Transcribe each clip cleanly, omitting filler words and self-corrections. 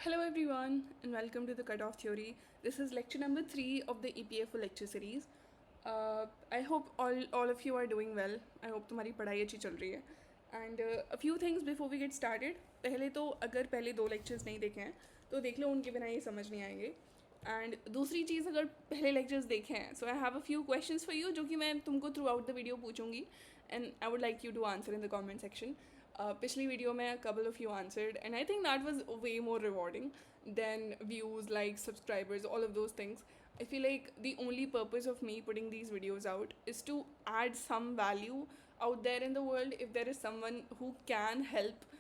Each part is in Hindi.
Hello everyone and welcome to the Cutoff Theory. This is lecture number 3 of the EPFO lecture series. I hope all of you are doing well. I hope तुम्हारी पढ़ाई अच्छी चल रही है. And a few things before we get started. पहले तो अगर पहले 2 lectures नहीं देखे हैं तो देख लो, उनके बिना ये समझ नहीं आएंगे. एंड दूसरी चीज़, अगर पहले लेक्चर्स देखे हैं so I have a few questions for you जो कि मैं तुमको थ्रू आउट द वीडियो पूछूंगी and I would like you to answer in the comment section. पिछली वीडियो में couple of you answered and I think that was way more rewarding than views, like, subscribers, all of those things. I feel like the only purpose of me putting these videos out is to add some value out there in the world. If there is someone who can help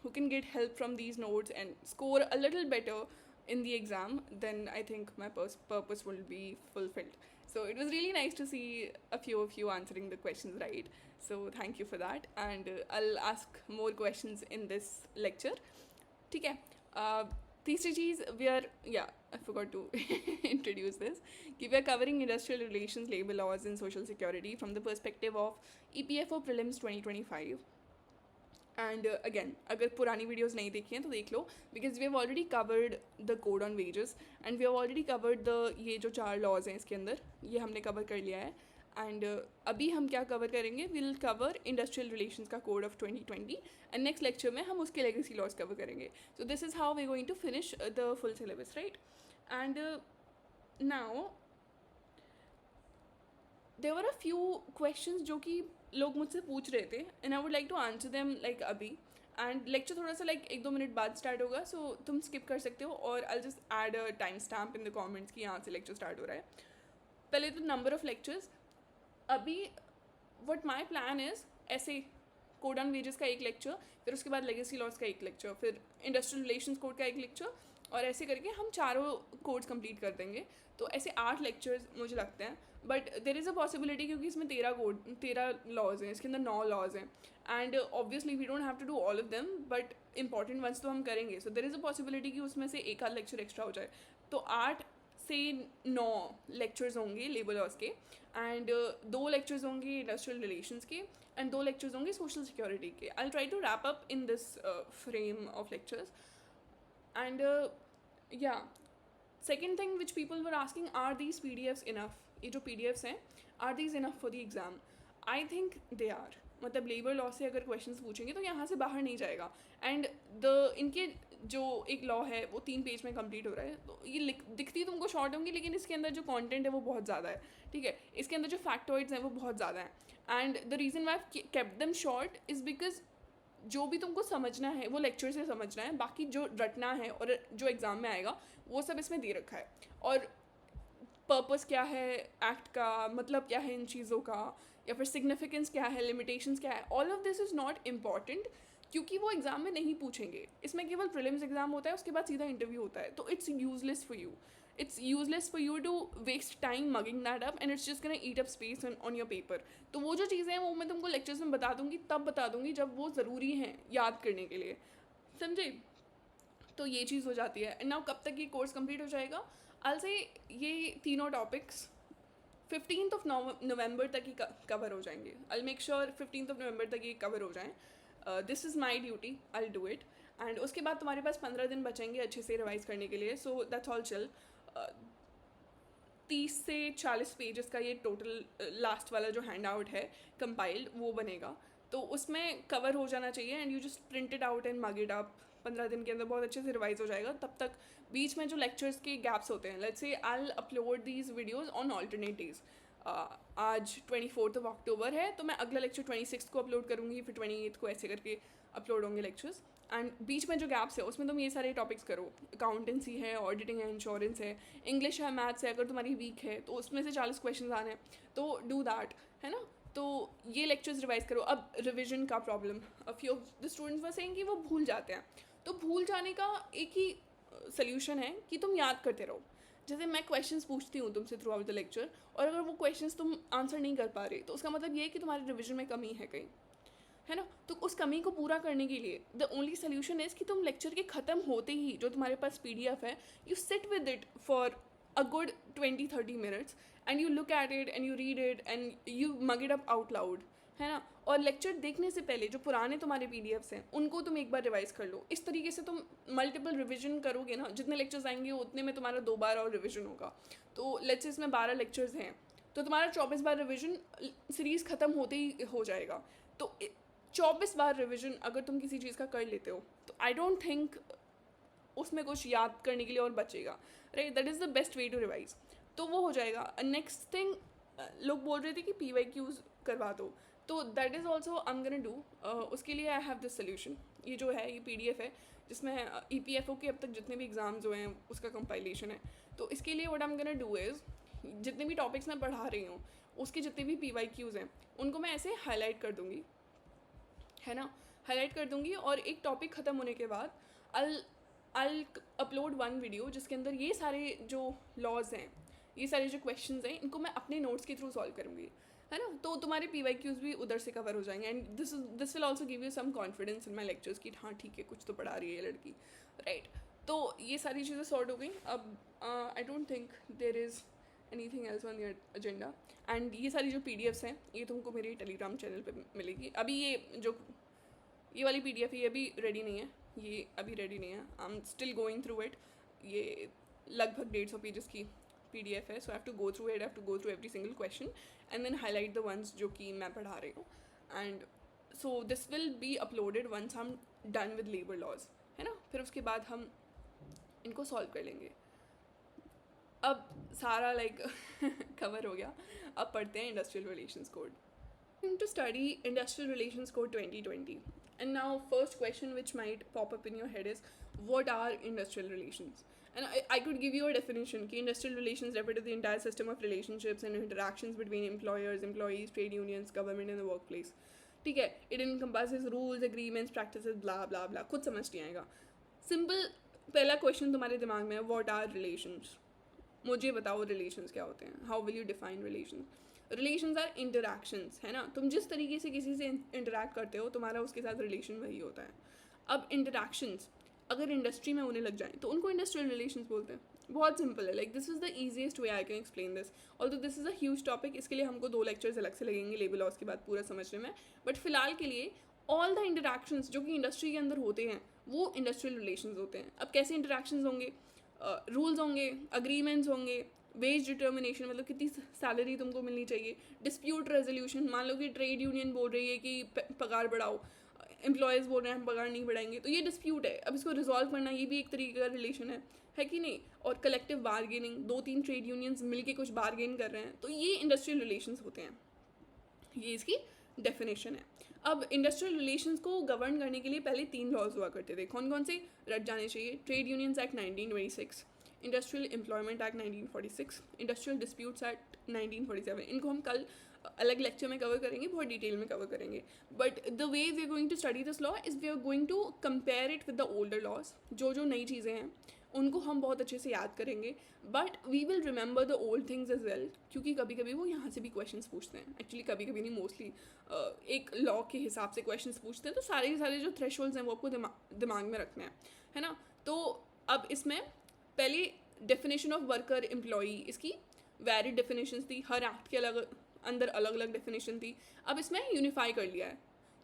who can get help from these notes and score a little better in the exam, then I think my purpose will be fulfilled. So it was really nice to see a few of you answering the questions right. So thank you for that, and I'll ask more questions in this lecture. ठीक है. तीसरी चीज़, we are I forgot to introduce this, कि we are covering industrial relations, labor laws and social security from the perspective of EPFO prelims 2025. And again, अगर पुरानी वीडियोज़ नहीं देखी हैं तो देख लो, because we have already covered the code on wages and we have already covered the ये जो 4 लॉज हैं इसके अंदर, ये हमने कवर कर लिया है. एंड अभी हम क्या कवर करेंगे, विल कवर इंडस्ट्रियल रिलेशंस का code of 2020 and next lecture में हम उसके लेगेसी लॉज कवर करेंगे. So this is how we going to finish the full syllabus, right. And now there were a few questions जो कि लोग मुझसे पूछ रहे थे and I would like to answer them like अभी. एंड लेक्चर थोड़ा सा लाइक 1-2 मिनट बाद स्टार्ट होगा, सो तुम स्किप कर सकते हो, और I just add a time stamp in the comments कि यहाँ से लेक्चर स्टार्ट हो रहा है. पहले तो नंबर ऑफ लेक्चर्स. अभी व्हाट माय प्लान इज़, ऐसे कोड ऑन वेजेस का एक लेक्चर, फिर उसके बाद लेगेसी लॉज का एक लेक्चर, फिर इंडस्ट्रियल रिलेशंस कोड का एक लेक्चर, और ऐसे करके हम चारों कोड्स कंप्लीट कर देंगे. तो ऐसे 8 लेक्चर्स मुझे लगते हैं, but there is a possibility, क्योंकि इसमें 13 लॉज हैं, इसके अंदर 9 लॉज हैं, and obviously we don't have to do all of them, but important ones तो हम करेंगे. सो देर इज़ अ पॉसिबिलिटी कि उसमें से एक आध लेक्चर एक्स्ट्रा हो जाए. तो 8 से 9 लेक्चर्स होंगे लेबर लॉज के, एंड 2 लेक्चर्स होंगे इंडस्ट्रियल रिलेशंस के, एंड 2 लेक्चर्स होंगे सोशल सिक्योरिटी के. I try to wrap up in this frame of lectures. And second thing which people were asking, are these PDFs enough? ये जो PDFs हैं, are these enough for the exam? I think they are. मतलब लेबर लॉ से अगर क्वेश्चंस पूछेंगे तो यहाँ से बाहर नहीं जाएगा. एंड इनके जो एक लॉ है वो 3 पेज में कंप्लीट हो रहा है, तो ये दिखती तुमको शॉर्ट होंगी, लेकिन इसके अंदर जो कंटेंट है वो बहुत ज़्यादा है. ठीक है, इसके अंदर जो फैक्टॉइड्स हैं वो बहुत ज़्यादा हैं, and the reason why I kept them short is because जो भी तुमको समझना है वो लेक्चर से समझना है, बाकी जो रटना है और जो एग्ज़ाम में आएगा वो सब इसमें दे रखा है. और पर्पस क्या है एक्ट का, मतलब क्या है इन चीज़ों का, या फिर सिग्निफिकेंस क्या है, लिमिटेशंस क्या है, all of this is not important, क्योंकि वो एग्ज़ाम में नहीं पूछेंगे. इसमें केवल प्रीलिम्स एग्ज़ाम होता है, उसके बाद सीधा इंटरव्यू होता है. तो it's useless for you. It's useless for you to waste time mugging that up, and it's just gonna eat up space on your paper. तो वो जो चीज़ें हैं वो मैं तुमको लेक्चर्स में बता दूँगी, तब बता दूँगी जब वो ज़रूरी हैं याद करने के लिए, समझे. तो ये चीज़ हो जाती है. एंड नाउ कब तक ये कोर्स कंप्लीट हो जाएगा? I'll say ये तीनों टॉपिक्स 15th of November तक ही कवर हो जाएंगे. I'll make sure 15th of November तक ये कवर हो जाएँ. This is my duty, I'll do it. And उसके बाद तुम्हारे पास 15 दिन बचेंगे अच्छे से रिवाइज करने के लिए. So that's all chill. 30 से 40 पेजेस का ये टोटल लास्ट वाला जो हैंड आउट है कंपाइल्ड वो बनेगा, तो उसमें कवर हो जाना चाहिए. And you just print it out and mug it up. 15 दिन के अंदर बहुत अच्छे से रिवाइज हो जाएगा. तब तक बीच में जो लेक्चर्स के गैप्स होते हैं, let's say I will upload these videos on alternate days. आज 24th of October है, तो मैं अगला लेक्चर 26th को अपलोड करूँगी, फिर 28th को, ऐसे करके अपलोड होंगे लेक्चर्स. एंड बीच में जो गैप्स है उसमें तुम ये सारे टॉपिक्स करो. अकाउंटेंसी है, ऑडिटिंग है, इंश्योरेंस है, इंग्लिश है, मैथ्स है. अगर तुम्हारी वीक है तो उसमें से 40 क्वेश्चन आने हैं, तो डू दैट, है ना. तो ये लेक्चर्स रिवाइज करो. अब रिविजन का problem, a few of the students were saying कि वो भूल जाते हैं. तो भूल जाने का एक ही सोल्यूशन है कि तुम याद करते रहो. जैसे मैं क्वेश्चंस पूछती हूँ तुमसे थ्रू आउट द लेक्चर, और अगर वो क्वेश्चंस तुम आंसर नहीं कर पा रहे, तो उसका मतलब ये है कि तुम्हारे रिविजन में कमी है कहीं, है ना. तो उस कमी को पूरा करने के लिए द ओनली सोल्यूशन इज़ कि तुम लेक्चर के ख़त्म होते ही जो तुम्हारे पास PDF है, you sit with it for a good 20-30 minutes, and you look at it and you read it and you mug it up out loud, है ना। और लेक्चर देखने से पहले जो पुराने तुम्हारे पीडीएफ्स हैं उनको तुम एक बार रिवाइज कर लो। इस तरीके से तुम मल्टीपल रिविजन करोगे ना, जितने लेक्चर्स आएंगे उतने में तुम्हारा 2 बार और रिविजन होगा। तो लेट्स से इसमें 12 लेक्चर्स हैं, तो तुम्हारा 24 बार रिविजन सीरीज़ ख़त्म होते ही हो जाएगा। तो 24 बार रिविजन अगर तुम किसी चीज़ का कर लेते हो तो आई डोंट थिंक उसमें कुछ याद करने के लिए और बचेगा, right. That is the best way to revise. तो वो हो जाएगा। नेक्स्ट थिंग, लोग बोल रहे थे कि PYQs करवा दो, तो that is also I am gonna do. उसके लिए आई हैव दिस सोल्यूशन। ये जो है ये PDF है जिसमें EPFO के अब तक जितने भी एग्ज़ाम्स हुए हैं उसका कंपाइलेशन है। तो इसके लिए what I am gonna do is, जितने भी टॉपिक्स मैं पढ़ा रही हूँ उसके जितने भी PYQs हैं उनको मैं ऐसे हाईलाइट कर दूँगी, है ना, हाईलाइट कर दूँगी। और एक टॉपिक ख़त्म होने के बाद I'll अपलोड वन वीडियो जिसके अंदर ये सारे जो लॉज हैं, ये सारे जो क्वेश्चंस हैं, इनको मैं अपने नोट्स के थ्रू सॉल्व करूँगी, है ना। तो तुम्हारे PYQs भी उधर से कवर हो जाएंगे and this will also give you some confidence in my lectures कि हाँ ठीक है कुछ तो पढ़ा रही है ये लड़की, राइट। तो ये सारी चीज़ें सॉर्ट हो गई। अब I don't think there is anything else on your agenda. And ये सारी जो PDFs हैं ये तुमको मेरे टेलीग्राम चैनल पे मिलेगी। अभी ये वाली PDF ये अभी रेडी नहीं है, ये अभी रेडी नहीं है। I am still going through it. ये लगभग 150 पेजेस की PDF है, so I have to go through it, have to go through every single question and then highlight the ones जो कि मैं पढ़ा रही हूँ। And so this will be uploaded once हम डन विद लेबर लॉज, है ना। फिर उसके बाद हम इनको सॉल्व कर लेंगे। अब सारा लाइक कवर हो गया। अब पढ़ते हैं industrial relations code. To study Industrial Relations Code 2020. And now first question which might pop up in your head is, what are industrial relations? And I could give you a definition कि industrial relations refer to the entire system of relationships and interactions between employers, employees, trade unions, government and the workplace. ठीक है, it encompasses rules, agreements, practices, blah blah blah. खुद समझ नहीं आएगा। Simple पहला क्वेश्चन तुम्हारे दिमाग में है, what are relations? मुझे बताओ रिलेशंस क्या होते हैं, how will you define relations. Relations are interactions, है ना। तुम जिस तरीके से किसी से इंटरैक्ट करते हो तुम्हारा उसके साथ रिलेशन वही होता है। अब इंटरैक्शंस अगर इंडस्ट्री में होने लग जाएं तो उनको इंडस्ट्रियल रिलेशंस बोलते हैं। बहुत सिंपल है, like this is the easiest way I can explain this. Although this is a huge topic, इसके लिए हमको 2 लेक्चर्स अलग से लगेंगे लेबर लॉज के बाद पूरा समझने में। बट फिलहाल के लिए ऑल द इंटरैक्शंस जो कि इंडस्ट्री के अंदर होते हैं वो इंडस्ट्रियल रिलेशंस होते हैं। अब कैसे इंटरैक्शंस होंगे, रूल्स होंगे, अग्रीमेंट्स होंगे, वेज डिटर्मिनेशन मतलब कितनी सैलरी तुमको मिलनी चाहिए, डिस्प्यूट रेजोल्यूशन, मान लो कि ट्रेड यूनियन बोल रही है कि पगार बढ़ाओ, एम्प्लॉयज़ बोल रहे हैं हम पगार नहीं बढ़ाएंगे, तो ये डिस्प्यूट है। अब इसको रिजॉल्व करना ये भी एक तरीके का रिलेशन है कि नहीं। और कलेक्टिव बार्गेनिंग, 2-3 ट्रेड यूनियंस मिलके कुछ बार्गेन कर रहे हैं, तो ये इंडस्ट्रियल रिलेशंस होते हैं। ये इसकी डेफिनेशन है। अब इंडस्ट्रियल रिलेशंस को गवर्न करने के लिए पहले 3 लॉज हुआ करते थे। कौन कौन से रट जाने चाहिए, trade unions act 1926, industrial employment act 1946, industrial disputes act 1947। इनको हम कल अलग लेक्चर में कवर करेंगे, बहुत डिटेल में कवर करेंगे। But the way we are going to study this law is we are going to compare it with the older laws. जो नई चीज़ें हैं उनको हम बहुत अच्छे से याद करेंगे, but we will remember the old things as well, क्योंकि कभी कभी वो यहाँ से भी क्वेश्चन पूछते हैं। एक्चुअली कभी कभी नहीं, मोस्टली एक लॉ के हिसाब से क्वेश्चन पूछते हैं, तो सारे के सारे जो थ्रेशोल्ड्स हैं वो आपको दिमाग में रखने हैं, है ना। तो अब इसमें पहले डेफिनेशन ऑफ वर्कर एम्प्लॉई, इसकी वैरिड डेफिनेशन थी, हर एक्ट के अंदर अलग अलग डेफिनेशन थी। अब इसमें यूनिफाई कर लिया है।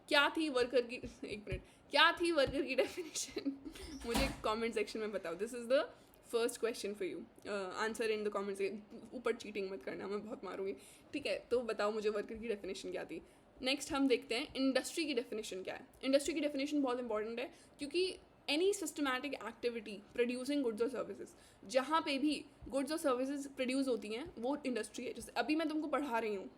क्या थी वर्कर की, एक मिनट, क्या थी वर्कर की डेफिनेशन मुझे कमेंट सेक्शन में बताओ। This is the first question for you, answer in the comment से। ऊपर चीटिंग मत करना, मैं बहुत मारूंगी, ठीक है। तो बताओ मुझे वर्कर की डेफिनेशन क्या थी। नेक्स्ट हम देखते हैं इंडस्ट्री की डेफिनेशन क्या है। इंडस्ट्री की डेफिनेशन बहुत इंपॉर्टेंट है, क्योंकि any systematic activity producing goods और सर्विसेज, जहाँ पे भी गुड्स और सर्विसेज प्रोड्यूस होती हैं वो इंडस्ट्री है। जैसे अभी मैं तुमको पढ़ा रही हूँ,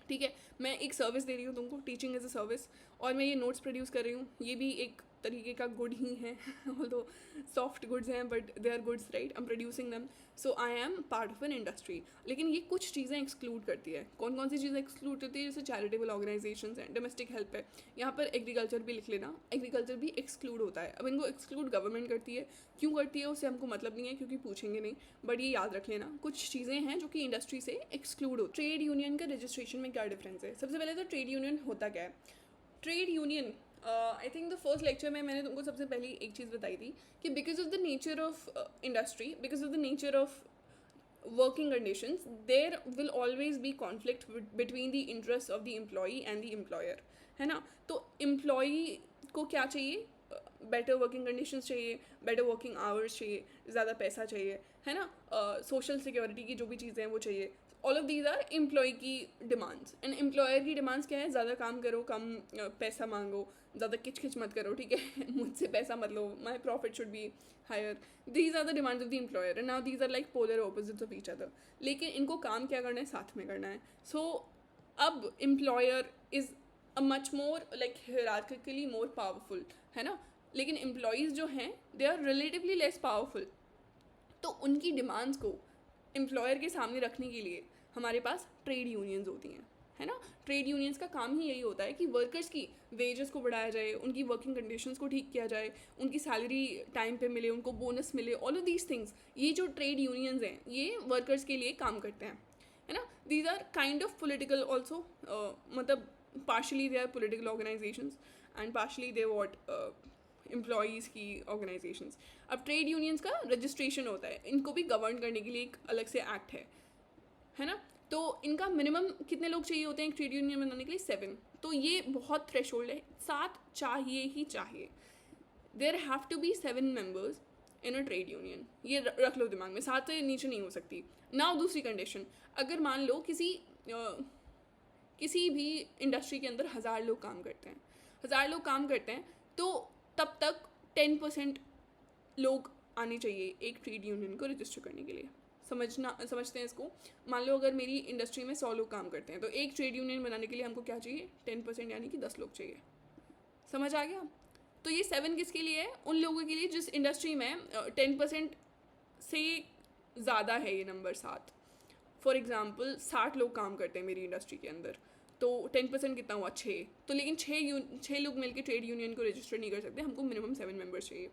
ठीक है, मैं एक सर्विस दे रही हूँ तुमको, टीचिंग एज अ सर्विस, और मैं ये नोट्स प्रोड्यूस कर रही हूँ, ये भी एक तरीके का गुड ही है। ऑल्दो सॉफ्ट गुड्स हैं but they are goods, right. I am producing them, so I am part of an industry. लेकिन ये कुछ चीज़ें एक्सक्लूड करती है। कौन कौन सी चीज़ें एक्सक्लूड करती है, जैसे चैरिटेबल ऑर्गेनाइजेशंस हैं, डोमेस्टिक हेल्प है, यहाँ पर एग्रीकल्चर भी लिख लेना, एग्रीकल्चर भी एक्सक्लूड होता है। अब इनको एक्सक्लूड गवर्नमेंट करती है, क्यों करती है उससे हमको मतलब नहीं है, क्योंकि पूछेंगे नहीं, बट ये याद रख लेना कुछ चीज़ें हैं जो कि इंडस्ट्री से एक्सक्लूड हो। ट्रेड यूनियन का रजिस्ट्रेशन में क्या डिफरेंस है। सबसे पहले तो ट्रेड यूनियन होता क्या है। Trade union, I think the first lecture में मैंने तुमको सबसे पहले एक चीज़ बताई थी कि because of the nature of industry, because of the nature of working conditions, there will always be conflict between the interests of the employee and the employer, है ना. तो employee को क्या चाहिए, बेटर वर्किंग कंडीशंस चाहिए, बेटर वर्किंग आवर्स चाहिए, ज़्यादा पैसा चाहिए, है ना, सोशल सिक्योरिटी की जो भी चीज़ें हैं वो चाहिए. All of these are employee की डिमांड्स. एंड एम्प्लॉयर की डिमांड्स क्या है, ज़्यादा काम करो, कम पैसा मांगो, ज़्यादा किच किच मत करो, ठीक है, मुझसे पैसा मत लो, my profit should be higher. These are the demands of the employer and now these are like polar opposites of each other. लेकिन इनको काम क्या करना है, साथ में करना है. सो अब employer is a much more like hierarchically more powerful, है ना. लेकिन एम्प्लॉयज़ जो हैं they are relatively less powerful. तो उनकी डिमांड्स को एम्प्लॉयर के सामने रखने के लिए हमारे पास ट्रेड यूनियंस होती हैं, है ना. ट्रेड यूनियंस का काम ही यही होता है कि वर्कर्स की वेजेस को बढ़ाया जाए, उनकी वर्किंग कंडीशंस को ठीक किया जाए, उनकी सैलरी टाइम पे मिले, उनको बोनस मिले, ऑल ऑफ दीज थिंग्स. ये जो ट्रेड यूनियंस हैं ये वर्कर्स के लिए काम करते हैं, है ना. These are kind of political also, मतलब partially they are political organisations and partially they what employees की ऑर्गेनाइजेशंस. अब ट्रेड यूनियंस का रजिस्ट्रेशन होता है, इनको भी गवर्न करने के लिए एक अलग से एक्ट है ना. तो इनका मिनिमम कितने लोग चाहिए होते हैं एक ट्रेड यूनियन बनाने के लिए, 7. तो ये बहुत थ्रेशोल्ड है, 7 चाहिए ही चाहिए. There have to be 7 members in a trade union. ये रख लो दिमाग में, 7 से नीचे नहीं हो सकती. नाउ दूसरी कंडीशन, अगर मान लो किसी भी इंडस्ट्री के अंदर 1000 लोग काम करते हैं, 1000 लोग काम करते हैं, तो तब तक 10% लोग आने चाहिए एक ट्रेड यूनियन को रजिस्टर करने के लिए. समझते हैं इसको. मान लो अगर मेरी इंडस्ट्री में 100 लोग काम करते हैं, तो एक ट्रेड यूनियन बनाने के लिए हमको क्या चाहिए, 10%, यानी कि 10 लोग चाहिए. समझ आ गया. तो ये 7 किसके लिए है, उन लोगों के लिए जिस इंडस्ट्री में 10% से ज़्यादा है ये नंबर 7. फॉर एग्ज़ाम्पल 60 लोग काम करते हैं मेरी इंडस्ट्री के अंदर, तो 10% कितना हुआ, 6. तो लेकिन 6 लोग मिलकर ट्रेड यूनियन को रजिस्टर नहीं कर सकते, हमको मिनिमम 7 मेंबर्स चाहिए.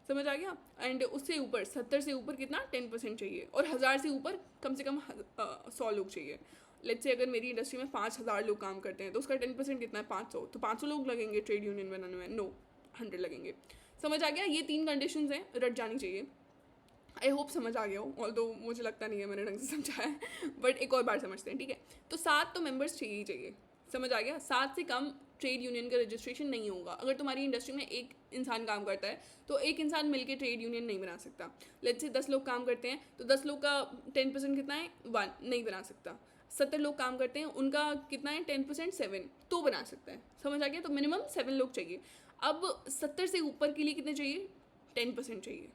समझ आ गया. एंड उससे ऊपर 70 से ऊपर कितना, 10% चाहिए. और 1000 से ऊपर कम से कम 100 लोग चाहिए. लेट्स से अगर मेरी इंडस्ट्री में 5000 लोग काम करते हैं, तो उसका 10% कितना है, 500. तो 500 लोग लगेंगे ट्रेड यूनियन बनाने में, नो 100 लगेंगे. समझ आ गया. ये 3 कंडीशंस हैं, रट जानी चाहिए. आई होप समझ आ गया हो, ऑल्दो मुझे लगता नहीं है मैंने ढंग से समझाया है, बट एक और बार समझते हैं, ठीक है. तो 7 तो मेंबर्स चाहिए ही चाहिए. समझ आ गया. 7 से कम ट्रेड यूनियन का रजिस्ट्रेशन नहीं होगा. अगर तुम्हारी इंडस्ट्री में एक इंसान काम करता है, तो एक इंसान मिलके ट्रेड यूनियन नहीं बना सकता. लेट्स से 10 लोग काम करते हैं, तो 10 लोग का 10% कितना है, 1, नहीं बना सकता. 70 लोग काम करते हैं, उनका कितना है, 10%, 7, तो बना सकता है. समझ आ गया. तो मिनिमम 7 लोग चाहिए. अब 70 से ऊपर के लिए कितने चाहिए, 10% चाहिए.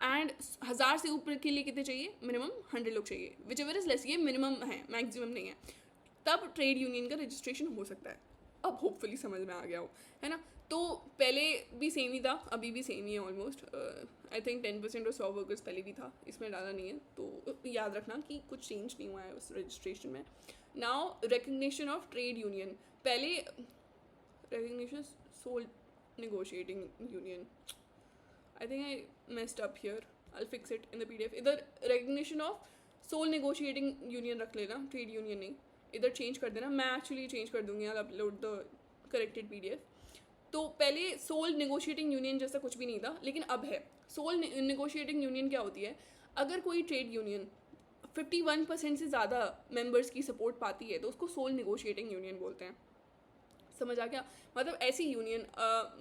एंड 1000 से ऊपर के लिए कितने चाहिए, मिनिमम 100 लोग चाहिए. विच एवर इज लेस, ये मिनिमम है, मैक्सिमम नहीं है. तब ट्रेड यूनियन का रजिस्ट्रेशन हो सकता है. अब होपफुली समझ में आ गया हो, है ना. तो पहले भी सेम ही था, अभी भी सेम ही है ऑलमोस्ट. आई थिंक 10% और 100 वर्कर्स पहले भी था, इसमें डाला नहीं है. तो याद रखना कि कुछ चेंज नहीं हुआ है उस रजिस्ट्रेशन में. Now recognition of trade union. पहले recognition sole negotiating union, I think I messed up here. I'll fix it in the PDF. इधर recognition of sole negotiating union रख लेना, trade union नहीं. इधर change कर देना. मैं actually change कर दूँगी. I'll upload the corrected PDF. तो पहले sole negotiating union जैसा कुछ भी नहीं था, लेकिन अब है. sole negotiating union क्या होती है, अगर कोई trade union 51% से ज़्यादा members की support पाती है, तो उसको sole negotiating union बोलते हैं. समझ आ गया. मतलब ऐसी यूनियन,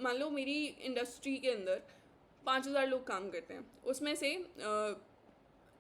मान लो मेरी इंडस्ट्री के अंदर 5000 लोग काम करते हैं, उसमें से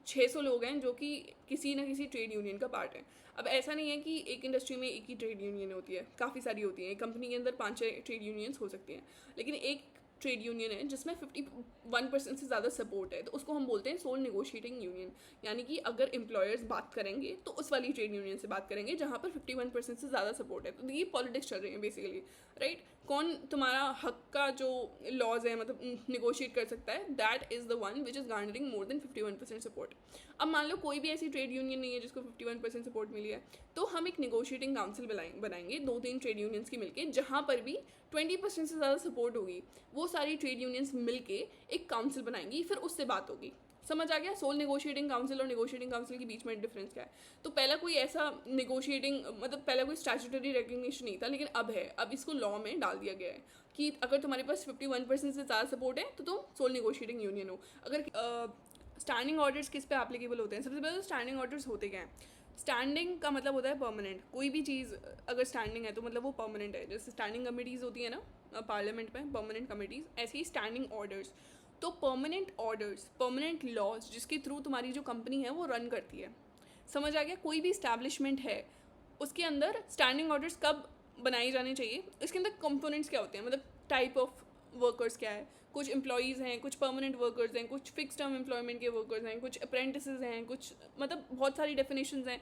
600 लोग हैं जो कि किसी ना किसी ट्रेड यूनियन का पार्ट है. अब ऐसा नहीं है कि एक इंडस्ट्री में एक ही ट्रेड यूनियन होती है, काफ़ी सारी होती हैं. एक कंपनी के अंदर 5-6 ट्रेड यूनियंस हो सकती हैं, लेकिन एक ट्रेड यूनियन है जिसमें 51% से ज़्यादा सपोर्ट है, तो उसको हम बोलते हैं सोल नेगोशिएटिंग यूनियन. यानी कि अगर एम्प्लॉयर्स बात करेंगे तो उस वाली ट्रेड यूनियन से बात करेंगे जहाँ पर 51% से ज़्यादा सपोर्ट है. तो ये पॉलिटिक्स चल रही है बेसिकली, राइट. कौन तुम्हारा हक का जो लॉज है मतलब निगोशिएट कर सकता है, that is the one which is garnering more than 51% support. अब मान लो कोई भी ऐसी ट्रेड यूनियन नहीं है जिसको 51% सपोर्ट मिली है, तो हम एक निगोशिएटिंग काउंसिल बनाएंगे 2-3 ट्रेड यूनियंस की मिलके, जहाँ पर भी 20% से ज़्यादा सपोर्ट होगी, वो सारी ट्रेड यूनियंस मिलके एक काउंसिल बनाएंगी, फिर उससे बात होगी. समझ आ गया. सोल नेगोशिएटिंग काउंसिल और नेगोशिएटिंग काउंसिल के बीच में डिफरेंस क्या है. तो पहला कोई ऐसा नेगोशिएटिंग मतलब पहला कोई स्टैट्यूटरी रिकग्निशन नहीं था, लेकिन अब है. अब इसको लॉ में डाल दिया गया है कि अगर तुम्हारे पास 51% से ज़्यादा सपोर्ट है तो तुम सोल नेगोशिएटिंग यूनियन हो. अगर स्टैंडिंग ऑर्डर्स किस पे एप्लीकेबल होते हैं? सबसे पहले तो स्टैंडिंग ऑर्डर्स होते क्या हैं? स्टैंडिंग का मतलब होता है परमानेंट। कोई भी चीज़ अगर स्टैंडिंग है तो मतलब वो परमानेंट है। जैसे स्टैंडिंग कमिटीज़ होती है ना पार्लियामेंट में, परमानेंट कमिटीज़, ऐसे ही स्टैंडिंग ऑर्डर्स। तो परमानेंट ऑर्डर्स, परमानेंट लॉज जिसके थ्रू तुम्हारी जो कंपनी है वो रन करती है। समझ आ गया? कोई भी इस्टेब्लिशमेंट है उसके अंदर स्टैंडिंग ऑर्डर्स कब बनाए जाने चाहिए? इसके अंदर कंपोनेंट्स क्या होते हैं, मतलब टाइप ऑफ वर्कर्स क्या है? कुछ एम्प्लॉयज़ हैं, कुछ परमानेंट वर्कर्स हैं, कुछ फिक्स टर्म एम्प्लॉयमेंट के वर्कर्स हैं, कुछ अप्रेंटिसेस हैं, कुछ मतलब बहुत सारी डेफिनेशंस हैं।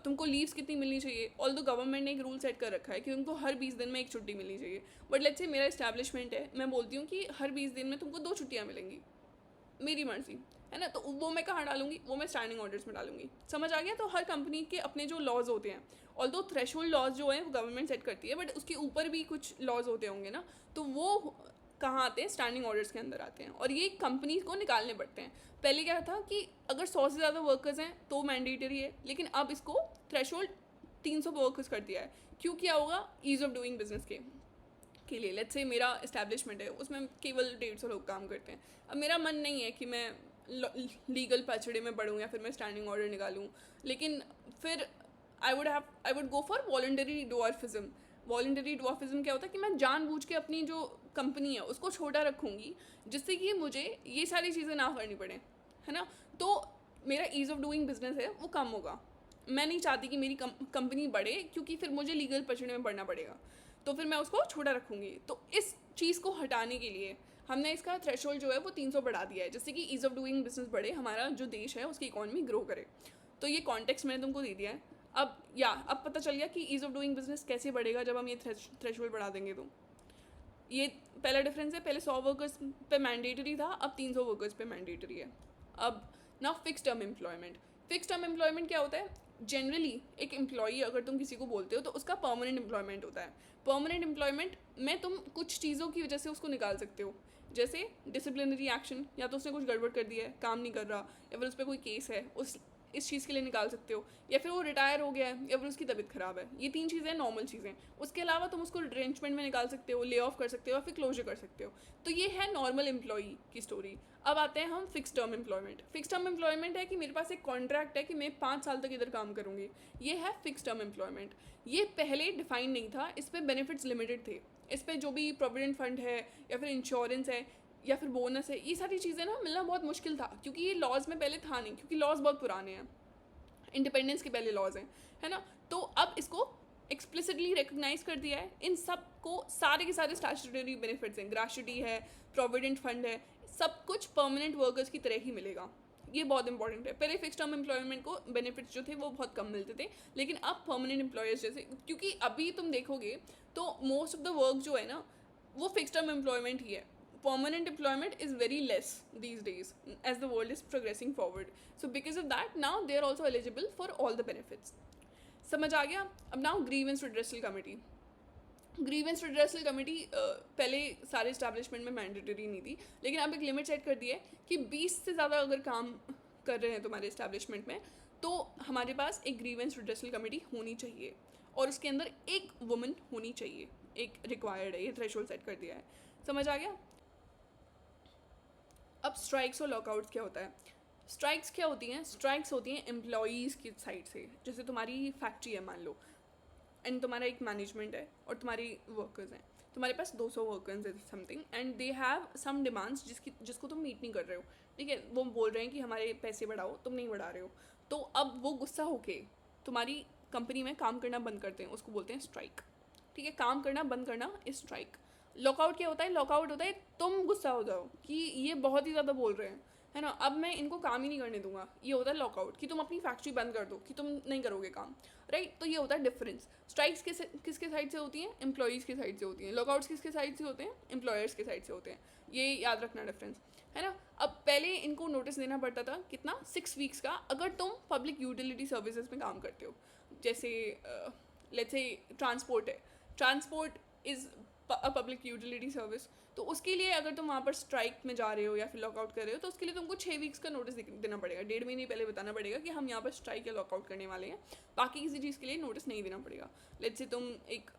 तुमको लीव्स कितनी मिलनी चाहिए? ऑल दो गवर्नमेंट ने एक रूल सेट कर रखा है कि तुमको हर 20 दिन में एक छुट्टी मिलनी चाहिए। बट लेट्स से मेरा इस्टेब्लिशमेंट है, मैं बोलती हूँ कि हर 20 दिन में तुमको 2 छुट्टियाँ मिलेंगी, मेरी मर्जी है ना, तो वो मैं कहाँ डालूंगी? वो मैं स्टैंडिंग ऑर्डर्स में डालूंगी। समझ आ गया? तो हर कंपनी के अपने जो लॉज होते हैं, ऑल दो थ्रेशोल्ड लॉज जो है वो गवर्नमेंट सेट करती है, बट उसके ऊपर भी कुछ लॉज होते होंगे ना, तो वो कहाँ आते हैं? स्टैंडिंग ऑर्डर्स के अंदर आते हैं, और ये कंपनी को निकालने पड़ते हैं। पहले क्या था कि अगर 100 से ज़्यादा वर्कर्स हैं तो मैंडेटरी है, लेकिन अब इसको थ्रेशोल्ड 300 वर्कर्स कर दिया है। क्यों किया होगा? ईज़ ऑफ डूइंग बिजनेस के लिए। लेट्स से मेरा इस्टेब्लिशमेंट है, उसमें केवल 150 लोग काम करते हैं। अब मेरा मन नहीं है कि मैं लीगल पचड़े में पढ़ूँ या फिर मैं स्टैंडिंग ऑर्डर निकालूँ, लेकिन फिर I would go for voluntary डॉर्फिज्म। वॉलंटरी डॉर्फिज्म क्या होता है कि मैं जानबूझ के अपनी जो कंपनी है उसको छोटा रखूँगी, जिससे कि मुझे ये सारी चीज़ें ना करनी पड़े, है ना। तो मेरा ईज़ ऑफ डूइंग बिजनेस है वो कम होगा। मैं नहीं चाहती कि मेरी कंपनी बढ़े, क्योंकि फिर मुझे लीगल पचड़े में पढ़ना पड़ेगा, तो फिर मैं उसको छोटा रखूँगी। तो इस चीज़ को हटाने के लिए हमने इसका थ्रेशोल्ड जो है वो 300 बढ़ा दिया है, जिससे कि ईज़ ऑफ डूइंग बिजनेस बढ़े, हमारा जो देश है उसकी इकॉनमी ग्रो करे। तो ये कॉन्टेक्स्ट मैंने तुमको दे दिया है। अब पता चल गया कि ईज़ ऑफ डूइंग बिजनेस कैसे बढ़ेगा जब हम ये थ्रेशोल्ड बढ़ा देंगे। तो ये पहला डिफरेंस है। पहले 100 वर्कर्स पे मैंडेटरी था, अब 300 वर्कर्स पे मैंडेटरी है। अब ना fix term employment. Fix term employment क्या होता है? जनरली एक एम्प्लॉई अगर तुम किसी को बोलते हो तो उसका परमानेंट एम्प्लॉयमेंट होता है। परमानेंट एम्प्लॉयमेंट में तुम कुछ चीज़ों की वजह से उसको निकाल सकते हो, जैसे डिसिप्लिनरी एक्शन, या तो उसने कुछ गड़बड़ कर दिया है, काम नहीं कर रहा, या फिर उस पर कोई केस है, उस इस चीज़ के लिए निकाल सकते हो, या फिर वो रिटायर हो गया है, या फिर उसकी तबीयत ख़राब है। ये 3 चीज़ें नॉर्मल चीज़ें। उसके अलावा तुम उसको रिट्रेंचमेंट में निकाल सकते हो, ले ऑफ कर सकते हो, या फिर क्लोजर कर सकते हो। तो ये है नॉर्मल एम्प्लॉई की स्टोरी। अब आते हैं हम fix term employment. Fix term employment है कि मेरे पास एक कॉन्ट्रैक्ट है कि मैं 5 साल तक इधर काम करूँगी। ये है फिक्स टर्म एम्प्लॉयमेंट। ये पहले डिफाइन नहीं था, इस पर बेनिफिट्स लिमिटेड थे। इस पर जो भी प्रोविडेंट फंड है, या फिर इंश्योरेंस है, या फिर बोनस है, ये सारी चीज़ें ना मिलना बहुत मुश्किल था, क्योंकि ये लॉज में पहले था नहीं, क्योंकि लॉज बहुत पुराने हैं, इंडिपेंडेंस के पहले लॉज हैं, है ना। तो अब इसको एक्सप्लिसिटली रिकग्नाइज कर दिया है। इन सब को सारे के सारे स्टैट्यूटरी बेनिफिट्स हैं, ग्रेच्युटी है, प्रोविडेंट फंड है, सब कुछ परमानेंट वर्कर्स की तरह ही मिलेगा। ये बहुत इंपॉर्टेंट है। पहले फिक्स टर्म एम्प्लॉयमेंट को बेनिफिट्स जो थे वो बहुत कम मिलते थे, लेकिन अब परमानेंट एम्प्लॉयर्स जैसे, क्योंकि अभी तुम देखोगे तो मोस्ट ऑफ द वर्क जो है ना वो फिक्स टर्म एम्प्लॉयमेंट ही है। Permanent employment is very less these days as the world is progressing forward. So because of that, now they are also eligible for all the benefits. समझ आ गया? अब now grievance redressal committee. Grievance redressal committee पहले सारे इस्टेब्लिशमेंट में मैंडेटरी नहीं थी, लेकिन अब एक लिमिट सेट कर दी है कि 20 से ज़्यादा अगर काम कर रहे हैं तुम्हारे इस्टेब्लिशमेंट में, तो हमारे पास एक ग्रीवेंस रिड्रेसल कमेटी होनी चाहिए, और उसके अंदर एक वुमन होनी चाहिए, एक रिक्वायर्ड है। ये थ्रेशोल्ड सेट कर दिया है। समझ आ गया? अब स्ट्राइक्स और लॉकआउट्स क्या होता है? स्ट्राइक्स क्या होती हैं? स्ट्राइक्स होती हैं एम्प्लॉयज़ की साइड से। जैसे तुम्हारी फैक्ट्री है मान लो, एंड तुम्हारा एक मैनेजमेंट है और तुम्हारी वर्कर्स हैं, तुम्हारे पास 200 वर्कर्स है something, and they have some demands जिसको तुम मीट नहीं कर रहे हो, ठीक है। वो बोल रहे हैं कि हमारे पैसे बढ़ाओ, तुम नहीं बढ़ा रहे हो, तो अब वो गुस्सा होके तुम्हारी कंपनी में काम करना बंद करते हैं, उसको बोलते हैं स्ट्राइक, ठीक है। काम करना बंद करना इज स्ट्राइक। लॉकआउट क्या होता है? लॉकआउट होता है तुम गुस्सा हो जाओ कि ये बहुत ही ज़्यादा बोल रहे हैं, है ना, अब मैं इनको काम ही नहीं करने दूंगा। ये होता है लॉकआउट, कि तुम अपनी फैक्ट्री बंद कर दो, कि तुम नहीं करोगे काम, राइट। तो ये होता है डिफरेंस। स्ट्राइक्स किसके साइड से होती हैं? एम्प्लॉयज़ की साइड से होती हैं। लॉकआउट्स किसके साइड से होते हैं? एम्प्लॉयर्स के साइड से होते हैं। ये याद रखना डिफरेंस, है ना। अब पहले इनको नोटिस देना पड़ता था, कितना? 6 वीक्स का, अगर तुम पब्लिक यूटिलिटी सर्विसेज में काम करते हो। जैसे लेट्स से ट्रांसपोर्ट है, transport is a public utility service, तो उसके लिए अगर तुम वहाँ पर स्ट्राइक में जा रहे हो या फिर लॉकआउट कर रहे हो, तो उसके लिए तुमको 6 वीक्स का नोटिस देना पड़ेगा। 1.5 महीने पहले बताना पड़ेगा कि हम यहाँ पर स्ट्राइक या लॉकआउट करने वाले हैं। बाकी किसी चीज़ के लिए नोटिस नहीं देना पड़ेगा। लेट्स से तुम एक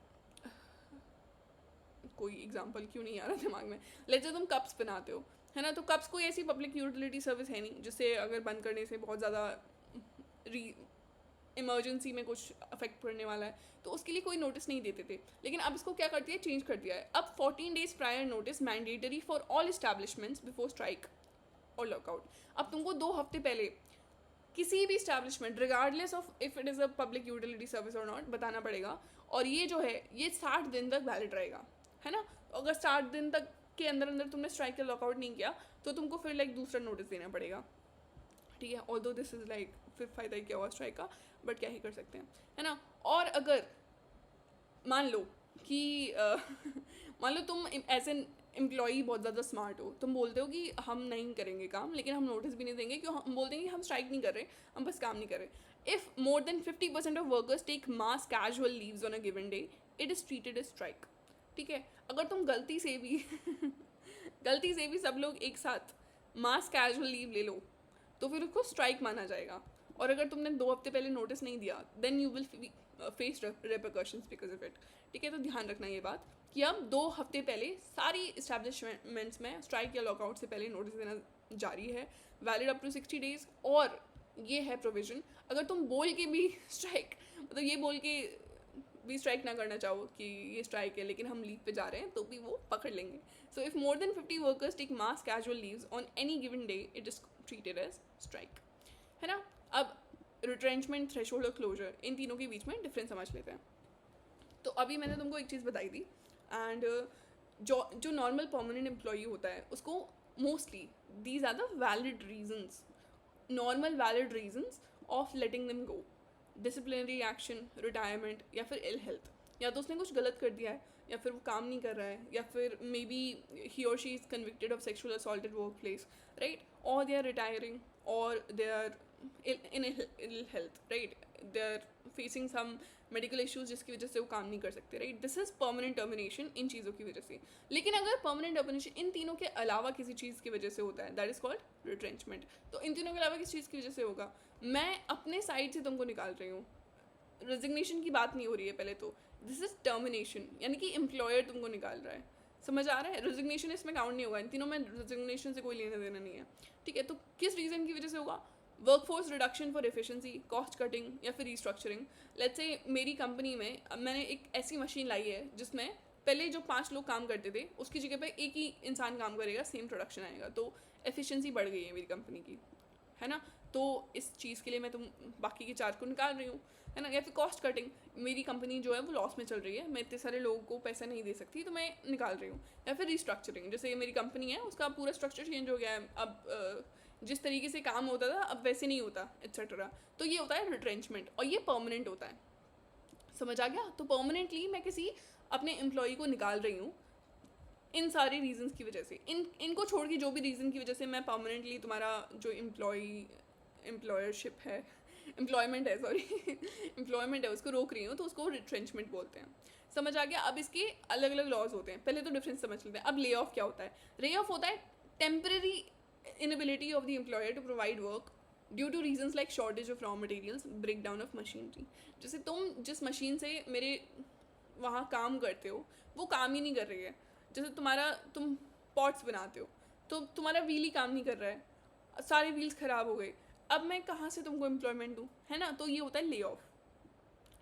कोई एग्जांपल क्यों नहीं आ रहा दिमाग में, लेट्स से तुम कप्स बनाते हो, है ना। तो कब्स कोई ऐसी पब्लिक यूटिलिटी सर्विस है नहीं जिससे अगर बंद करने से बहुत ज़्यादा इमरजेंसी में कुछ अफेक्ट पड़ने वाला है, तो उसके लिए कोई नोटिस नहीं देते थे। लेकिन अब इसको क्या करती है, चेंज कर दिया है। अब 14 days prior notice mandatory for all establishments before strike और लॉकआउट। अब तुमको 2 हफ्ते पहले किसी भी establishment regardless of if it is a public utility service और नॉट बताना पड़ेगा। और ये जो है ये 60 दिन तक वैलिड रहेगा, है ना। अगर 60 दिन तक के अंदर अंदर तुमने स्ट्राइक या लॉकआउट नहीं किया तो तुमको फिर लाइक दूसरा नोटिस देना पड़ेगा, ठीक है। ऑल्दो दिस इज़ लाइक फिर फ़ायदा ही क्या हुआ स्ट्राइक का, बट क्या ही कर सकते हैं, है ना। और अगर मान लो कि मान लो तुम एज एन एम्प्लॉई बहुत ज़्यादा स्मार्ट हो, तुम बोलते हो कि हम नहीं करेंगे काम, लेकिन हम नोटिस भी नहीं देंगे, क्यों, हम बोलते हैं कि हम स्ट्राइक नहीं कर रहे, हम बस काम नहीं कर रहे। If more than 50% of workers take mass casual leaves on a given day, it is treated as strike, ठीक है। अगर तुम गलती से भी सब लोग एक साथ मास कैजुअल लीव ले लो तो फिर उसको स्ट्राइक माना जाएगा। और अगर तुमने 2 हफ्ते पहले नोटिस नहीं दिया then you will face repercussions because of it, ठीक है। तो ध्यान रखना ये बात कि अब 2 हफ्ते पहले सारी इस्टेब्लिशमेंट्स में स्ट्राइक या लॉकआउट से पहले नोटिस देना जारी है, वैलिड अप टू 60 डेज। और ये है प्रोविजन, अगर तुम बोल के भी स्ट्राइक, मतलब ये बोल के भी स्ट्राइक ना करना चाहो कि ये स्ट्राइक है लेकिन हम लीव पे जा रहे हैं, तो भी वो पकड़ लेंगे। So if more than 50 workers take mass casual leaves on any given day, it is treated as strike, है ना। अब रिट्रेंचमेंट, थ्रेशोल्ड और क्लोजर, इन तीनों के बीच में डिफरेंस समझ लेते हैं। तो अभी मैंने तुमको एक चीज़ बताई थी, एंड जो नॉर्मल परमानेंट एम्प्लॉई होता है उसको mostly these are the valid reasons, normal valid reasons of letting them go. Disciplinary action, retirement, या फिर इल हेल्थ, या तो उसने कुछ गलत कर दिया है, या फिर वो काम नहीं कर रहा है, या फिर मे बी ही और she is convicted of sexual assault at work place, right, और दे आर रिटायरिंग, और they are in ill health, right, they are facing some medical issues जिसकी वजह से वो काम नहीं कर सकते, right. This is permanent termination इन चीज़ों की वजह से। लेकिन अगर परमानेंट टर्मिनेशन इन तीनों के अलावा किसी चीज़ की वजह से होता है, दैट इज कॉल्ड रिट्रेंचमेंट। तो इन तीनों के अलावा किस चीज़ की वजह से होगा, मैं अपने साइड से तुमको निकाल रही हूँ, रेजिग्नेशन की बात नहीं हो रही है पहले तो, दिस इज टर्मिनेशन, यानी कि एम्प्लॉयर तुमको निकाल रहा है, समझ आ रहा है। रेजिग्नेशन इसमें काउंट नहीं होगा, इन तीनों में रेजिग्नेशन से कोई लेना देना नहीं है, ठीक है। तो किस रीज़न की वजह से होगा, workforce reduction for efficiency, cost cutting, या फिर रीस्ट्रक्चरिंग। लेट्स से मेरी कंपनी में अब मैंने एक ऐसी मशीन लाई है जिसमें पहले जो 5 लोग काम करते थे उसकी जगह पे एक ही इंसान काम करेगा, सेम प्रोडक्शन आएगा, तो एफिशिएंसी बढ़ गई है मेरी कंपनी की, है ना। तो इस चीज़ के लिए मैं तुम बाकी के 4 को निकाल रही हूँ, है ना। या फिर कॉस्ट कटिंग, मेरी कंपनी जो है वो लॉस में चल रही है, मैं इतने सारे लोगों को पैसा नहीं दे सकती तो मैं निकाल रही हूँ। या फिर रीस्ट्रक्चरिंग, जैसे मेरी कंपनी है उसका पूरा स्ट्रक्चर चेंज हो गया है, अब जिस तरीके से काम होता था अब वैसे नहीं होता, एट्सेट्रा। तो ये होता है रिट्रेंचमेंट, और ये परमानेंट होता है, समझ आ गया। तो परमानेंटली मैं किसी अपने एम्प्लॉई को निकाल रही हूँ इन सारे रीजंस की वजह से, इनको छोड़ के जो भी रीज़न की वजह से मैं परमानेंटली तुम्हारा जो एम्प्लॉयरशिप है, एम्प्लॉयमेंट है, सॉरी एम्प्लॉयमेंट है, उसको रोक रही हूँ, तो उसको रिट्रेंचमेंट बोलते हैं, समझ आ गया। अब इसके अलग अलग लॉज होते हैं, पहले तो डिफरेंस समझ लेते हैं। अब ले ऑफ क्या होता है, ले ऑफ होता है temporary inability of the employer to provide work due to reasons like shortage of raw materials, breakdown of machinery। जैसे तुम जिस मशीन से मेरे वहाँ काम करते हो वो काम ही नहीं कर रही है, जैसे तुम पॉट्स बनाते हो तो तुम्हारा व्हील ही काम नहीं कर रहा है, सारे व्हील्स ख़राब हो गए, अब मैं कहाँ से तुमको एम्प्लॉयमेंट दूँ, है ना। तो ये होता है ले ऑफ,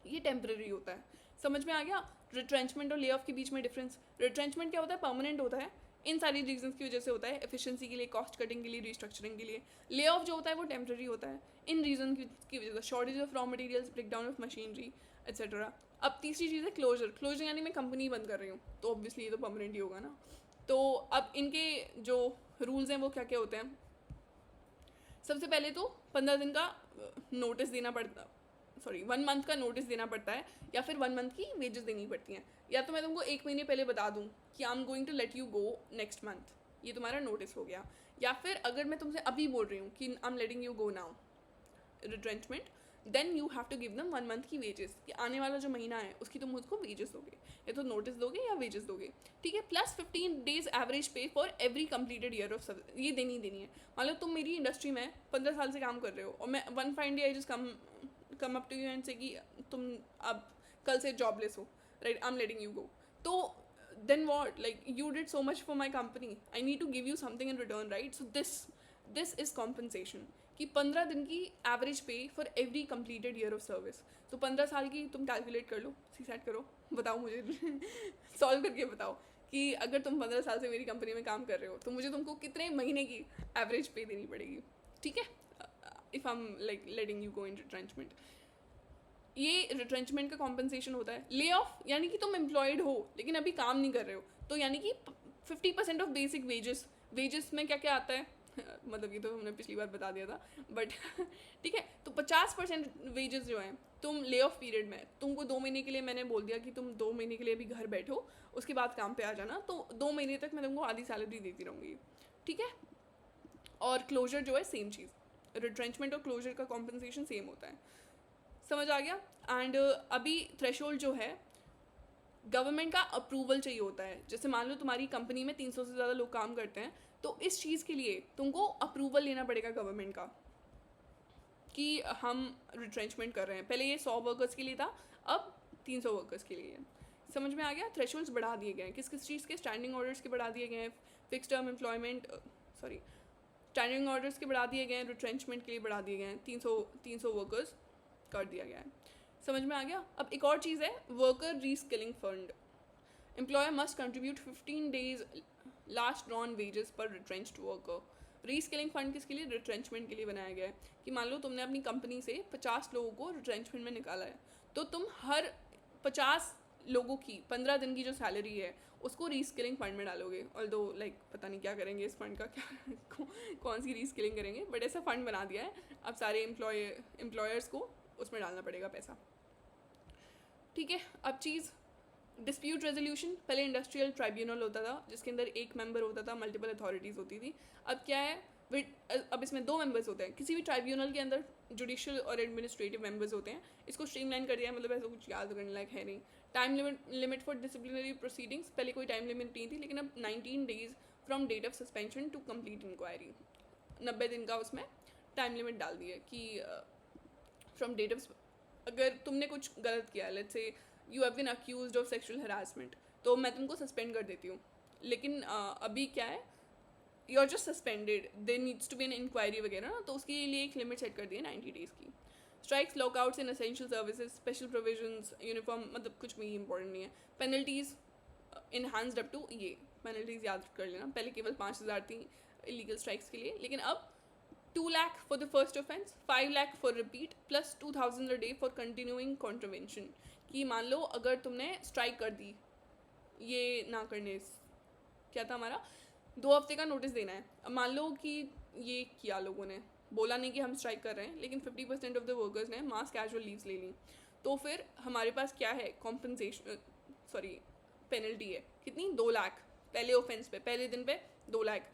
ये टेम्पररी होता है, समझ में आ गया। रिट्रेंचमेंट और ले ऑफ के बीच में डिफरेंस, रिट्रेंचमेंट क्या होता है, परमानेंट होता है, इन सारी रीजंस की वजह से होता है, एफिशिएंसी के लिए, कॉस्ट कटिंग के लिए, रीस्ट्रक्चरिंग के लिए। ले ऑफ जो होता है वो टेम्पररी होता है, इन रीजन की वजह से, shortage of raw materials, breakdown of machinery, etcetera. अब तीसरी चीज़ है क्लोजर, क्लोजर यानी मैं कंपनी बंद कर रही हूँ, तो ऑब्वियसली ये तो परमानेंट ही होगा ना। तो अब इनके जो रूल्स हैं वो क्या क्या होते हैं, सबसे पहले तो 15 दिन का नोटिस देना पड़ता, 1 मंथ का नोटिस देना पड़ता है, या फिर 1 मंथ की वेजेस देनी पड़ती हैं। या तो मैं तुमको 1 महीने पहले बता दूँ कि I am going to let you go next month, ये तुम्हारा नोटिस हो गया। या फिर अगर मैं तुमसे अभी बोल रही हूँ कि I am letting you go now, retrenchment, then you have to give them 1 month की वेजेस, कि आने वाला जो महीना है उसकी तुम मुझको वेजेस दोगे, या तो नोटिस दोगे या वेजेस दोगे, ठीक है। प्लस 15 डेज एवरेज पे for every completed year of service, ये देनी है। मान लो तुम मेरी इंडस्ट्री में 15 साल से काम कर रहे हो और मैं one fine day I just come up to you and say कि तुम अब कल से जॉबलेस हो, right, I am letting you go, तो then what? Like, you did so much for my company, I need to give you something in return, right? So this is compensation. कि 15 दिन की एवरेज पे for every completed year of service. तो 15 साल की तुम कैलकुलेट कर लो, सी सेट करो, बताओ मुझे सॉल्व करके बताओ कि अगर तुम 15 साल से मेरी कंपनी में काम कर रहे हो तो मुझे तुमको कितने महीने की एवरेज पे देनी पड़ेगी. ठीक है, if I am like letting you go in retrenchment. ये रिट्रेंचमेंट का कॉम्पनसेशन होता है. ले ऑफ यानी कि तुम एम्प्लॉयड हो लेकिन अभी काम नहीं कर रहे हो, तो यानी कि 50% ऑफ बेसिक वेजेस में क्या क्या आता है मतलब ये तो हमने पिछली बार बता दिया था बट ठीक है. तो 50% वेजेस जो हैं तुम ले ऑफ पीरियड में, तुमको 2 महीने के लिए मैंने बोल दिया कि तुम 2 महीने के लिए अभी घर बैठो, उसके बाद काम पे आ जाना, तो 2 महीने तक मैं तुमको आधी सैलरी देती रहूँगी. ठीक है. और क्लोजर जो है सेम चीज़, रिट्रेंचमेंट और क्लोजर का कॉम्पनसेशन सेम होता है. समझ आ गया. एंड अभी थ्रेशोल्ड जो है गवर्नमेंट का अप्रूवल चाहिए होता है. जैसे मान लो तुम्हारी कंपनी में 300 से ज़्यादा लोग काम करते हैं, तो इस चीज़ के लिए तुमको अप्रूवल लेना पड़ेगा गवर्नमेंट का कि हम रिट्रेंचमेंट कर रहे हैं. पहले ये 100 वर्कर्स के लिए था, अब 300 वर्कर्स के लिए है. समझ में आ गया. थ्रेशोल्ड्स बढ़ा दिए गए हैं. किस किस चीज़ के? स्टैंडिंग ऑर्डर्स के बढ़ा दिए गए हैं, fix term employment standing orders के बढ़ा दिए गए हैं, रिट्रेंचमेंट के लिए बढ़ा दिए गए हैं. 300 वर्कर्स कर दिया गया है. समझ में आ गया. अब एक और चीज़ है, worker reskilling fund. Employer must contribute 15 days last drawn wages पर रिट्रेंच्ड वर्कर. रीस्किलिंग फंड किसके लिए? रिट्रेंचमेंट के लिए बनाया गया है. कि मान लो तुमने अपनी कंपनी से 50 लोगों को रिट्रेंचमेंट में निकाला है, तो तुम हर 50 लोगों की 15 दिन की जो सैलरी है उसको रीस्किलिंग फंड में डालोगे. ऑल्दो लाइक पता नहीं क्या करेंगे इस फंड का, क्या कौन सी रीस्किलिंग करेंगे, बट ऐसा फंड बना दिया है. अब सारे एम्प्लॉयर्स को उसमें डालना पड़ेगा पैसा. ठीक है. अब चीज़ डिस्प्यूट रेजोल्यूशन. पहले इंडस्ट्रियल ट्राइब्यूनल होता था जिसके अंदर एक मेंबर होता था, मल्टीपल अथॉरिटीज़ होती थी. अब क्या है, अब इसमें 2 मेंबर्स होते हैं. किसी भी ट्राइब्यूनल के अंदर जुडिशियल और एडमिनिस्ट्रेटिव मेंबर्स होते हैं. इसको स्ट्रीमलाइन कर दिया है, मतलब ऐसा कुछ याद करने लायक है नहीं. Time limit for disciplinary proceedings. पहले कोई टाइम लिमिट नहीं थी, लेकिन अब 19 days from date of suspension to complete inquiry. 90 दिन का उसमें टाइम लिमिट डाल दिया कि फ्रॉम डेट ऑफ, अगर तुमने कुछ गलत किया, let's say you have been accused of sexual harassment, तो मैं तुमको सस्पेंड कर देती हूँ. लेकिन अभी क्या है, you are just suspended, there needs to be an inquiry वगैरह ना, तो उसके लिए एक लिमिट सेट कर दी है 90 days की. Strikes, lockouts in essential services, special provisions, uniform, मतलब कुछ भी इंपॉर्टेंट नहीं है. पेनल्टीज इनहांस्ड अप टू, ये पेनल्टीज याद कर लेना. पहले केवल 5,000 थी इलीगल स्ट्राइक्स के लिए, लेकिन अब 2 lakh for the first offence, 5 lakh for repeat, plus 2,000 a day for continuing contravention. कि मान लो अगर तुमने स्ट्राइक कर दी, ये ना करने, क्या था हमारा, 2 हफ्ते का नोटिस देना है. अब मान लो कि ये किया लोगों ने, बोला नहीं कि हम स्ट्राइक कर रहे हैं, लेकिन 50% ऑफ द वर्कर्स ने मास कैजुअल लीव्स ले ली, तो फिर हमारे पास क्या है, कॉम्पनसेशन, पेनल्टी है. कितनी? 2 लाख पहले ऑफेंस पे, पहले दिन पे 2 लाख.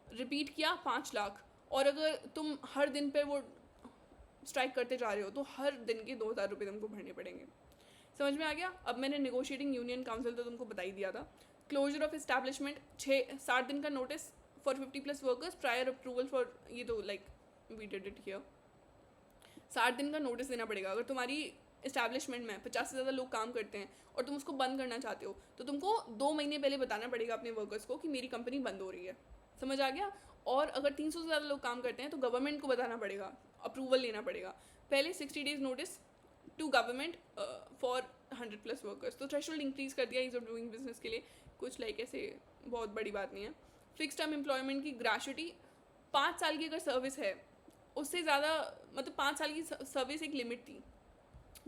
रिपीट किया 5 लाख. और अगर तुम हर दिन पे वो स्ट्राइक करते जा रहे हो तो हर दिन के 2,000 रुपये तुमको भरने पड़ेंगे. समझ में आ गया. अब मैंने नेगोशिएटिंग यूनियन काउंसिल तो तुमको बता ही दिया था. क्लोजर ऑफ एस्टैब्लिशमेंट, 60 दिन का notice for 50+ workers, prior approval for, ये तो like we did it here. 60 दिन का नोटिस देना पड़ेगा. अगर तुम्हारी इस्टेब्लिशमेंट में 50 से ज़्यादा लोग काम करते हैं और तुम उसको बंद करना चाहते हो, तो तुमको 2 महीने पहले बताना पड़ेगा अपने वर्कर्स को कि मेरी कंपनी बंद हो रही है. समझ आ गया. और अगर 300 से ज़्यादा लोग काम करते हैं तो गवर्नमेंट को बताना पड़ेगा, अप्रूवल लेना पड़ेगा. पहले 60 days notice to government for 100+ workers. तो थ्रेशोल्ड इंक्रीज़ कर दिया ईज ऑफ डूइंग बिजनेस के लिए. कुछ लाइक ऐसे बहुत बड़ी बात नहीं है. फिक्स टर्म एम्प्लॉयमेंट की ग्रेच्युटी, 5 साल की अगर सर्विस है, उससे ज़्यादा, मतलब 5 साल की सर्विस एक लिमिट थी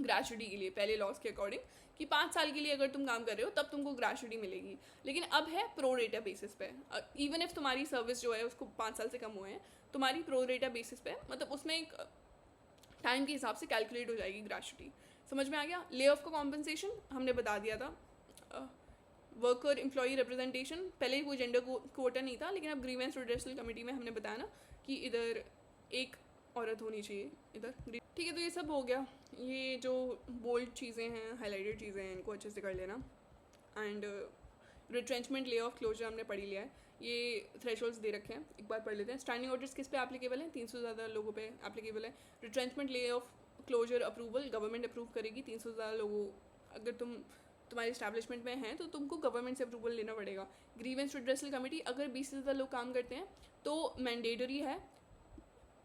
ग्रेच्युटी के लिए पहले लॉज के अकॉर्डिंग, कि 5 साल के लिए अगर तुम काम कर रहे हो तब तुमको ग्रेच्युटी मिलेगी. लेकिन अब है प्रो रेटा बेसिस पे. इवन इफ तुम्हारी सर्विस जो है उसको 5 साल से कम हुए हैं, तुम्हारी प्रो रेटा बेसिस पे, मतलब उसमें एक टाइम के हिसाब से कैलकुलेट हो जाएगी ग्रेच्युटी. समझ में आ गया. ले ऑफ का कॉम्पनसेशन हमने बता दिया था. वर्कर एम्प्लॉई रिप्रेजेंटेशन, पहले कोई जेंडर कोटा नहीं था, लेकिन अब ग्रीवेंस रिड्रेसल कमेटी में हमने बताया ना कि इधर एक औरत होनी चाहिए इधर. ठीक है. तो ये सब हो गया. ये जो बोल्ड चीज़ें हैं, हाईलाइटेड चीज़ें हैं, इनको अच्छे से कर लेना. And retrenchment, lay off, closure हमने पढ़ लिया है. ये थ्रेशोल्ड्स दे रखे हैं, एक बार पढ़ लेते हैं. स्टैंडिंग ऑर्डर्स किस पे एप्लीकेबल है? 300 से ज़्यादा लोगों पे एप्लीकेबल है. Retrenchment, lay off, closure approval government approve करेगी. 300 से ज़्यादा लोगों, अगर तुम तुम्हारे इस्टेब्लिशमेंट में हैं तो तुमको गवर्नमेंट से अप्रूवल लेना पड़ेगा. ग्रीवेंस रिड्रेसल कमेटी अगर 20 से ज़्यादा लोग काम करते हैं तो मैंडेटरी है.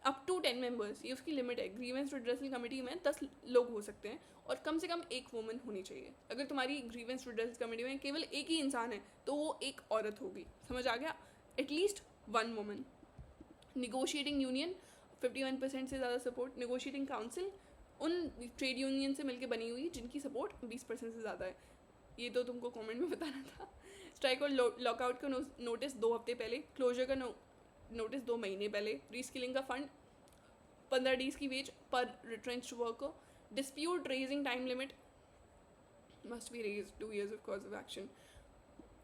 अप टू 10 मेंबर्स, ये उसकी लिमिट है. ग्रीवेंस रिड्रेसल कमेटी में 10 लोग हो सकते हैं और कम से कम एक वुमन होनी चाहिए. अगर तुम्हारी ग्रीवेंस रिड्रेसल कमेटी में केवल एक ही इंसान है तो वो एक औरत होगी. समझ आ गया? At least 1 woman. निगोशिएटिंग यूनियन 51% से ज़्यादा सपोर्ट. निगोशिएटिंग काउंसिल उन ट्रेड यूनियन से मिलकर बनी हुई जिनकी सपोर्ट 20% से ज़्यादा है. ये तो तुमको कमेंट में बताना था. स्ट्राइक और लॉकआउट का नोटिस 2 हफ्ते पहले. क्लोजर का नोटिस 2 महीने पहले. रीस्किलिंग का फंड 15 डेज की वेज पर retrenched worker. Dispute raising time limit must be raise 2 years of cause of action.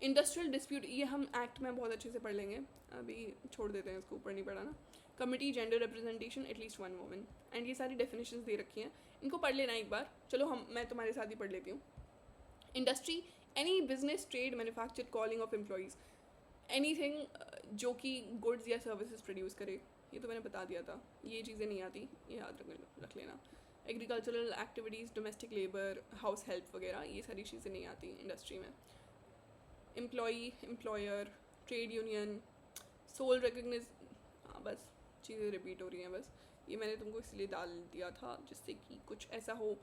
Industrial dispute, ये हम एक्ट में बहुत अच्छे से पढ़ लेंगे, अभी छोड़ देते हैं, इसको ऊपर नहीं पढ़ा ना. Committee gender representation at least 1 woman. And ये सारी डेफिनेशंस दे रखी हैं, इनको पढ़ लेना एक बार. चलो मैं तुम्हारे साथ ही पढ़ लेती हूँ. Industry, any business, trade, manufacture, calling of employees, anything जो कि गुड्स या सर्विसेज प्रोड्यूस करे. ये तो मैंने बता दिया था, ये चीज़ें नहीं आती, ये याद रख लेना. Agricultural activities, domestic labour, house help वगैरह, ये सारी चीज़ें नहीं आती इंडस्ट्री में. Employee, employer, trade union, sole recognise, हाँ बस चीज़ें रिपीट हो रही हैं बस. ये मैंने तुमको इसलिए डाल दिया था जिससे कि कुछ ऐसा हो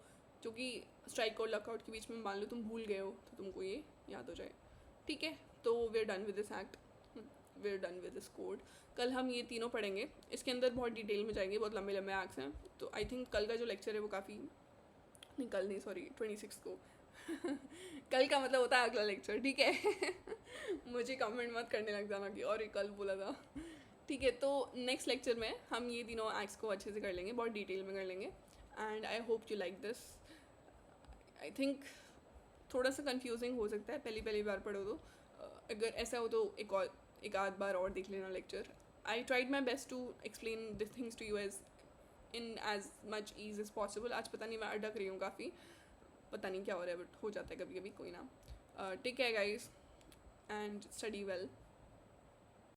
जो कि स्ट्राइक और लॉकआउट के बीच में मान लो तुम भूल गए हो तो तुमको ये याद हो जाए. ठीक है, तो we are done with this act, we are done with this code. कल हम ये तीनों पढ़ेंगे, इसके अंदर बहुत डिटेल में जाएंगे, बहुत लंबे लंबे एक्ट्स हैं. तो आई थिंक कल का जो लेक्चर है वो काफ़ी, नहीं कल नहीं, सॉरी 26 को कल का मतलब होता है अगला लेक्चर. ठीक है मुझे कमेंट मत करने लग जाना कि और ये कल बोला था. ठीक है, तो नेक्स्ट लेक्चर में हम ये तीनों एक्ट्स को अच्छे से कर लेंगे, बहुत डिटेल में कर लेंगे. And I hope you like this. I think थोड़ा सा कंफ्यूजिंग हो सकता है पहली बार पढ़ो तो. अगर ऐसा हो तो एक आध बार और देख लेना lecture. I tried my best to explain this things to you as much ease as possible. आज पता नहीं मैं अटक रही हूँ काफ़ी, पता नहीं क्या हो रहा है, बट हो जाता है कभी कभी, कोई ना. Take care guys and study well.